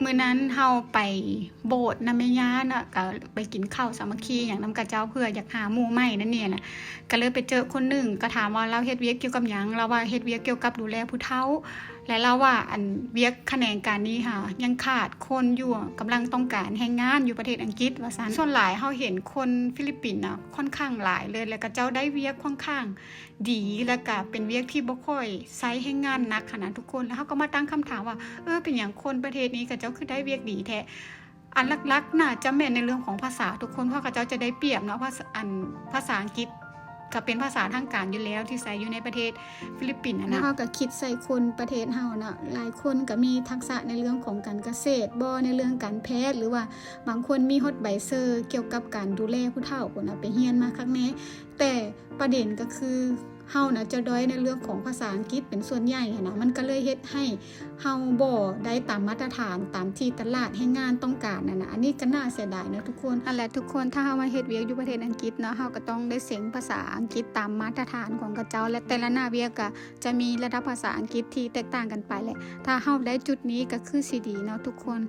มื้อนั้นเฮาไปโบสถ์นำแม่ย่าน่ะก็ไปกินข้าวสามัคคีหยังนำกะเจ้าเพื่ออยากหาหมู่ใหม่นั่นเนี่ยน่ะก็เลยไปเจอคนหนึ่งก็ถามว่าเราเฮ็ดเวียกเกี่ยวกับหยังเราว่าเฮ็ดเวียกเกี่ยวกับดูแลผู้เฒ่าและเราว่าอันเวียกแขนงการนี้ค่ะยังขาดคนอยู่กำลังต้องการแรงงานอยู่ประเทศอังกฤษว่าซั่นส่วนหลายเฮาเห็นคนฟิลิปปินส์น่ะค่อนข้างหลายเลยแล้วก็เจ้าได้เวียกค่อนข้างดีแล้วก็เป็นเวียกที่บ่ค่อยใช้แรงงานหนักขนาดทุกคนแล้วเฮาก็มาตั้งคำถามว่าเป็นหยังคนประเทศนี้ก็เจ้าคือได้เวียกดีแท้อันหลักๆน่าจะแม่นในเรื่องของภาษาทุกคนเพราะเขาเจ้าจะได้เปรียบเนาะภาษาอังกฤษก็เป็นภาษาทางการอยู่แล้วที่ใช้อยู่ในประเทศฟิลิปปินส์นะเฮาก็คิดใส่คนประเทศเฮาน่ะหลายคนก็มีทักษะในเรื่องของการเกษตรบ่ในเรื่องการแพทย์หรือว่าบางคนมีฮอดใบเซอร์เกี่ยวกับการดูแลผู้เฒ่าพุ่นน่ะไปเรียนมาคักแน่แต่ประเด็นก็คือเฮาน่ะจะด้อยในเรื่องของภาษาอังกฤษเป็นส่วนใหญ่นะมันก็เลยเฮ็ดให้เฮาบ่ได้ตามมาตรฐานตามที่ตลาดแรงงานต้องการนั่นน่ะอันนี้ก็น่าเสียดายนะทุกคนนั่นแหละทุกคนถ้าเฮามาเฮ็ดเวียกอยู่ประเทศอังกฤษเนาะเฮาก็ต้องได้เสียงภาษาอังกฤษตามมาตรฐานของเขาเจ้าและแต่ละหน้าเวียกก็จะมีระดับภาษาอังกฤษที่แตกต่างกันไปแหละถ้าเฮาได้จุดนี้ก็คือสิดีเนาะทุกคน